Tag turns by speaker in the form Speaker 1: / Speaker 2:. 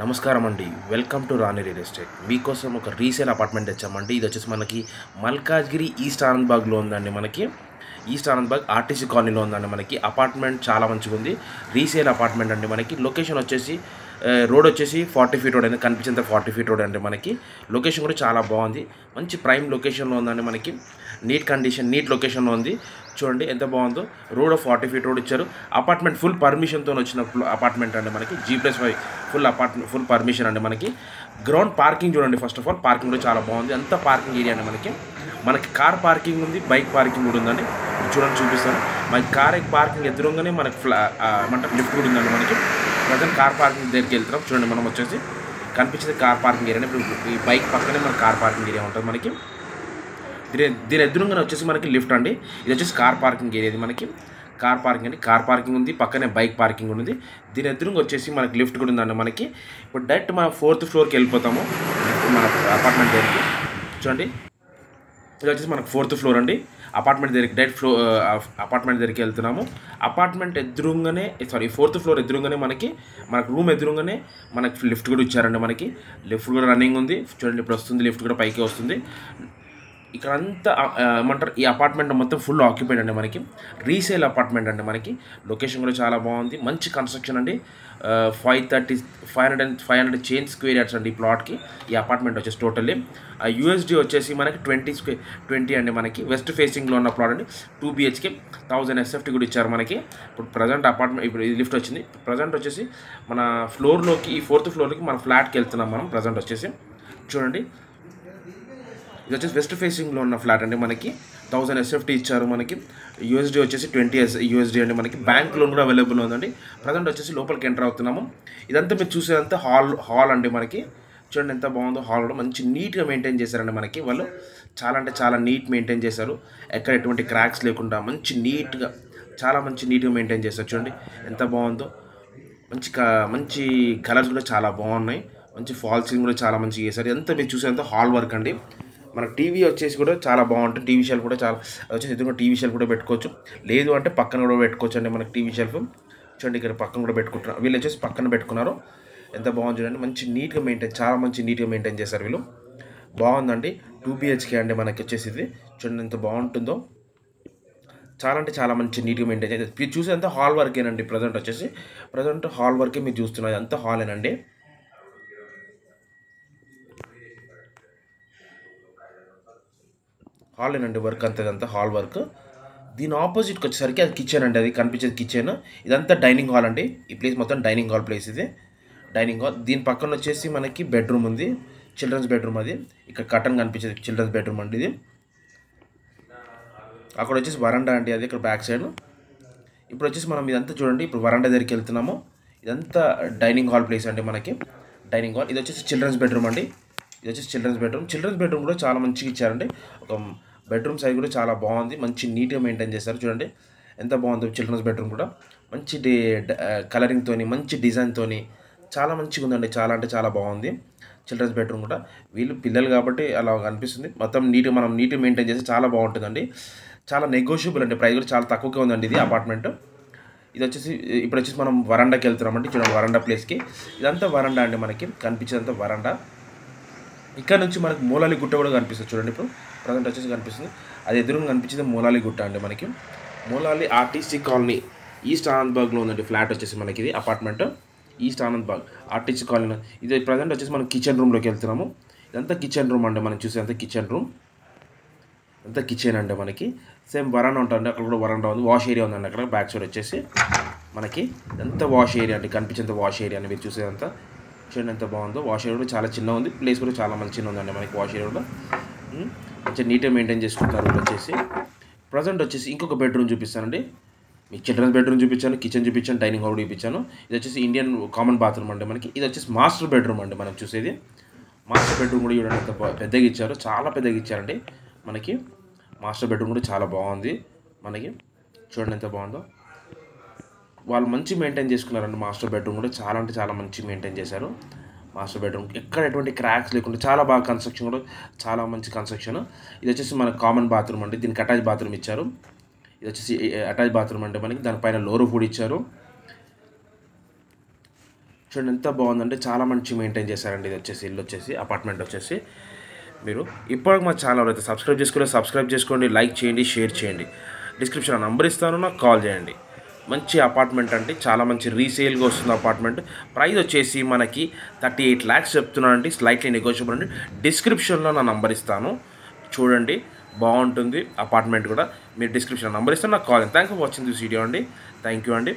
Speaker 1: నమస్కారం అండి. Welcome to Rani real estate. మీకోసం ఒక రీసేల్ అపార్ట్మెంట్ తెచ్చామండి. ఇది వచ్చేసి మనకి మల్కాజ్గిరి ఈస్ట్ ఆనంద్బాగ్లో ఉందండి. మనకి ఈస్ట్ ఆనంద్బాగ్ ఆర్టీసీ కాలనీలో ఉందండి. మనకి అపార్ట్మెంట్ చాలా మంచిగా ఉంది. రీసేల్ అపార్ట్మెంట్ అండి. మనకి లొకేషన్ వచ్చేసి రోడ్ వచ్చేసి 40 ఫీట్ రోడ్ అండి. కనిపించేంత 40 ఫీట్ రోడ్ అండి. మనకి లొకేషన్ కూడా చాలా బాగుంది. మంచి ప్రైమ్ లొకేషన్లో ఉందండి. మనకి నీట్ కండిషన్, నీట్ లొకేషన్లో ఉంది. చూడండి ఎంత బాగుందో. రోడ్ 40 ఫీట్ రోడ్ ఇచ్చారు. అపార్ట్మెంట్ ఫుల్ పర్మిషన్తో వచ్చిన అపార్ట్మెంట్ అండి. మనకి G+5 ఫుల్ పర్మిషన్ అండి. మనకి గ్రౌండ్ పార్కింగ్ చూడండి. ఫస్ట్ ఆఫ్ ఆల్ పార్కింగ్ కూడా చాలా బాగుంది. అంతా పార్కింగ్ ఏరియా అండి. మనకి కార్ పార్కింగ్ ఉంది, బైక్ పార్కింగ్ కూడా ఉందండి. చూడండి, చూపిస్తాను. మనకి కార్ పార్కింగ్ ఎదురుగానే మనకి ఏమంటారు లిఫ్ట్ కూడా ఉందండి. మనకి ప్రజెంట్ కార్ పార్కింగ్ దగ్గరికి వెళ్తున్నాం. చూడండి, మనం వచ్చేసి కనిపించేది కార్ పార్కింగ్ ఏరియా. ఇప్పుడు ఈ బైక్ పక్కనే మన కార్ పార్కింగ్ ఏరియా ఉంటుంది. మనకి దీని ఎదురుగానే వచ్చేసి మనకి లిఫ్ట్ అండి. ఇది వచ్చేసి కార్ పార్కింగ్ ఏరియా. ఇది మనకి కార్ పార్కింగ్ అండి. కార్ పార్కింగ్ ఉంది, పక్కనే బైక్ పార్కింగ్ ఉంది. దీని ఎదురుగా వచ్చేసి మనకి లిఫ్ట్ కూడా ఉందండి. మనకి ఇప్పుడు డైరెక్ట్ మనం 4th ఫ్లోర్కి వెళ్ళిపోతాము. మన అపార్ట్మెంట్ దగ్గరికి చూడండి. ఇది వచ్చేసి మనకు 4th ఫ్లోర్ అండి. అపార్ట్మెంట్ దగ్గరికి డైరెక్ట్ అపార్ట్మెంట్ దగ్గరికి వెళ్తున్నాము. అపార్ట్మెంట్ ఎదురుగానే 4th ఫ్లోర్ ఎదురుగానే మనకు రూమ్ ఎదురుగానే మనకి లిఫ్ట్ కూడా ఇచ్చారండి. మనకి లిఫ్ట్ కూడా రన్నింగ్ ఉంది. చూడండి, ఇప్పుడు వస్తుంది లిఫ్ట్ కూడా పైకి వస్తుంది. ఇక్కడ అంతా ఏమంటారు, ఈ అపార్ట్మెంట్ మొత్తం ఫుల్ ఆక్యుపైడ్ అండి. మనకి రీసేల్ అపార్ట్మెంట్ అండి. మనకి లొకేషన్ కూడా చాలా బాగుంది. మంచి కన్స్ట్రక్షన్ అండి. 500 చైన్ స్క్వేర్ యార్డ్స్ అండి ఈ ప్లాట్కి. ఈ అపార్ట్మెంట్ వచ్చేసి టోటల్లీ USD వచ్చేసి మనకి 20 అండి. మనకి వెస్ట్ ఫేసింగ్లో ఉన్న ప్లాట్ అండి. 2 BHK 1000 SFT కూడా ఇచ్చారు మనకి. ఇప్పుడు ప్రజెంట్ అపార్ట్మెంట్, ఇప్పుడు ఇది లిఫ్ట్ వచ్చింది. ప్రజెంట్ వచ్చేసి మన ఫ్లోర్లోకి, ఈ 4th ఫ్లోర్కి మన ఫ్లాట్కి వెళ్తున్నాం మనం. ప్రజెంట్ వచ్చేసి చూడండి, ఇది వచ్చేసి వెస్ట్ ఫేసింగ్లో ఉన్న ఫ్లాట్ అండి. మనకి 1000 SFT ఇచ్చారు. మనకి USD వచ్చేసి 20 USD అండి. మనకి బ్యాంక్ లోన్ కూడా అవైలబుల్ ఉందండి. ప్రజెంట్ వచ్చేసి లోపలికి ఎంటర్ అవుతున్నాము. ఇదంతా మీరు చూసేదంతా హాల్ అండి. మనకి చూడండి ఎంత బాగుందో. హాల్ కూడా మంచి నీట్గా మెయింటైన్ చేశారండి. మనకి వాళ్ళు చాలా అంటే చాలా నీట్ మెయింటైన్ చేశారు. ఎక్కడ ఎటువంటి క్రాక్స్ లేకుండా మంచి నీట్గా, చాలా మంచి నీట్గా మెయింటైన్ చేశారు. చూడండి ఎంత బాగుందో. మంచి కలర్స్ కూడా చాలా బాగున్నాయి. మంచి ఫాల్ సీలింగ్ కూడా చాలా మంచిగా చేశారు. ఎంత మీరు చూసేంత హాల్ వర్క్ అండి. మన టీవీ వచ్చేసి కూడా చాలా బాగుంటుంది. టీవీ షెల్ఫ్ కూడా చాలా వచ్చేసి ఎదురుగా టీవీ షెల్ఫ్ కూడా పెట్టుకోవచ్చు. లేదు అంటే పక్కన కూడా పెట్టుకోవచ్చు అండి. మనకి టీవీ షెల్ఫ్ చూడండి, ఇక్కడ పక్కన కూడా పెట్టుకుంటున్నారు. వీళ్ళు వచ్చేసి పక్కన పెట్టుకున్నారు. ఎంత బాగుంది చూడండి. మంచి నీట్గా మెయింటైన్, చాలా మంచి నీట్గా మెయింటైన్ చేశారు వీళ్ళు. బాగుందండి. 2 BHK అండి మనకి వచ్చేసి. ఇది చూడండి ఎంత బాగుంటుందో. చాలా అంటే చాలా మంచి నీట్గా మెయింటైన్ చేస్తారు. మీరు చూసేంత హాల్ వర్కేనండి. ప్రజెంట్ హాల్ వర్కే మీరు చూస్తున్నారు. అంతా హాలేనండి. హాలేనండి వర్క్ అంతా హాల్ వర్క్. దీని ఆపోజిట్కి వచ్చేసరికి అది కిచెన్ అండి. అది కనిపించేది కిచెన్. ఇదంతా డైనింగ్ హాల్ అండి. ఈ ప్లేస్ మొత్తం డైనింగ్ హాల్ ప్లేస్. ఇది డైనింగ్ హాల్. దీని పక్కన వచ్చేసి మనకి బెడ్రూమ్ ఉంది, చిల్డ్రన్స్ బెడ్రూమ్. అది ఇక్కడ కర్టన్ కనిపించేది చిల్డ్రన్స్ బెడ్రూమ్ అండి. ఇది అక్కడ వచ్చేసి వరండా అండి. అది ఇక్కడ బ్యాక్ సైడ్. ఇప్పుడు వచ్చేసి మనం ఇదంతా చూడండి, ఇప్పుడు వరండా దగ్గరికి వెళ్తున్నాము. ఇదంతా డైనింగ్ హాల్ ప్లేస్ అండి. మనకి డైనింగ్ హాల్. ఇది వచ్చేసి చిల్డ్రన్స్ బెడ్రూమ్ అండి. ఇది వచ్చేసి చిల్డ్రన్స్ బెడ్రూమ్ కూడా చాలా మంచిగా ఇచ్చారండి. ఒక బెడ్రూమ్ సైజ్ కూడా చాలా బాగుంది. మంచి నీట్గా మెయింటైన్ చేస్తారు. చూడండి ఎంత బాగుందో. చిల్డ్రన్స్ బెడ్రూమ్ కూడా మంచి కలరింగ్తో, మంచి డిజైన్తో చాలా మంచిగా ఉందండి. చాలా అంటే చాలా బాగుంది చిల్డ్రన్స్ బెడ్రూమ్ కూడా. వీళ్ళు పిల్లలు కాబట్టి అలా అనిపిస్తుంది. మొత్తం మనం నీట్గా మెయింటైన్ చేస్తే చాలా బాగుంటుందండి. చాలా నెగోషియబుల్ అండి. ప్రైస్ కూడా చాలా తక్కువగా ఉందండి ఇది అపార్ట్మెంట్. ఇప్పుడు వచ్చేసి మనం వరండాకి వెళ్తున్నామండి. చూడండి వరండా ప్లేస్కి. ఇదంతా వరండా అండి. మనకి కనిపించేదంతా వరండా. ఇక్కడ నుంచి మనకి మూలాలి గుట్ట కూడా కనిపిస్తుంది. చూడండి, ఇప్పుడు ప్రజెంట్ వచ్చేసి కనిపిస్తుంది. అది ఎదురుగా కనిపించేది మూలాలి గుట్ట అండి. మనకి మూలాలి ఆర్టీసీ కాలనీ ఈస్ట్ ఆనంద్బాగ్లో ఉందండి. ఫ్లాట్ వచ్చేసి మనకి ఇది apartment east Anand Bagh RTC colony. ఇది ప్రజెంట్ వచ్చేసి మనం కిచెన్ రూమ్లోకి వెళ్తున్నాము. ఇదంతా కిచెన్ రూమ్ అండి. మనం చూసేంత కిచెన్ రూమ్. అంతా కిచెన్ అండి. మనకి సేమ్ వరండా ఉంటుంది. అక్కడ కూడా వరండా ఉంది. వాష్ ఏరియా ఉందండి. అక్కడ బ్యాక్ సైడ్ వచ్చేసి మనకి ఇదంతా వాష్ ఏరియా అండి. కనిపించేంత వాష్ ఏరియా అండి. మీరు చూసేదంతా చూడండి ఎంత బాగుందో. వాష్ ఏరియా కూడా చాలా చిన్న ఉంది. ప్లేస్ కూడా చాలా మంచిగా ఉందండి. మనకి వాష్ ఏరియా కూడా మంచిగా నీట్గా మెయింటైన్ చేసుకుంటారు. వచ్చేసి ప్రజెంట్ వచ్చేసి ఇంకొక బెడ్రూమ్ చూపిస్తానండి. మీకు చిల్డ్రన్స్ బెడ్రూమ్ చూపించాను, కిచెన్ చూపించాను, డైనింగ్ హాల్ చూపించాను. ఇది వచ్చేసి ఇండియన్ కామన్ బాత్రూమ్ అండి. మనకి ఇది వచ్చేసి మాస్టర్ బెడ్రూమ్ అండి. మనం చూసేది మాస్టర్ బెడ్రూమ్ కూడా చూడండి ఎంత పెద్దగా ఇచ్చారు. చాలా పెద్దగా ఇచ్చారండి. మనకి మాస్టర్ బెడ్రూమ్ కూడా చాలా బాగుంది. మనకి చూడండి ఎంత బాగుందో. వాళ్ళు మంచి మెయింటైన్ చేసుకున్నారండి. మాస్టర్ బెడ్రూమ్ కూడా చాలా అంటే చాలా మంచి మెయింటైన్ చేశారు. మాస్టర్ బెడ్రూమ్ ఎక్కడ ఎటువంటి క్రాక్స్ లేకుండా చాలా బాగా కన్స్ట్రక్షన్ కూడా చాలా మంచి కన్స్ట్రక్షన్. ఇది వచ్చేసి మన కామన్ బాత్రూమ్ అండి. దీనికి అటాచ్ బాత్రూమ్ ఇచ్చారు. ఇది వచ్చేసి అటాచ్ బాత్రూమ్ అంటే మనకి దానిపైన లోరో ఫుడ్ ఇచ్చారు. చూడండి ఎంత బాగుందంటే చాలా మంచి మెయింటైన్ చేశారండి. ఇది వచ్చేసి ఇల్లు వచ్చేసి అపార్ట్మెంట్ వచ్చేసి. మీరు ఇప్పటికి మా ఛానల్ అయితే సబ్స్క్రైబ్ చేసుకోండి, లైక్ చేయండి, షేర్ చేయండి. డిస్క్రిప్షన్లో నంబర్ ఇస్తాను, నాకు కాల్ చేయండి. మంచి అపార్ట్మెంట్ అండి, చాలా మంచి రీసేల్గా వస్తుంది అపార్ట్మెంట్. ప్రైస్ వచ్చేసి మనకి 38 lakhs చెప్తున్నాను అండి, స్లైట్లీ నెగోషియబుల్ అండి. డిస్క్రిప్షన్లో నా నంబర్ ఇస్తాను, చూడండి బాగుంటుంది అపార్ట్మెంట్ కూడా. మీరు డిస్క్రిప్షన్లో నంబర్ ఇస్తాను, నాకు కాల్ చేయండి. Thank for watching this video అండి. థ్యాంక్ యూ అండి.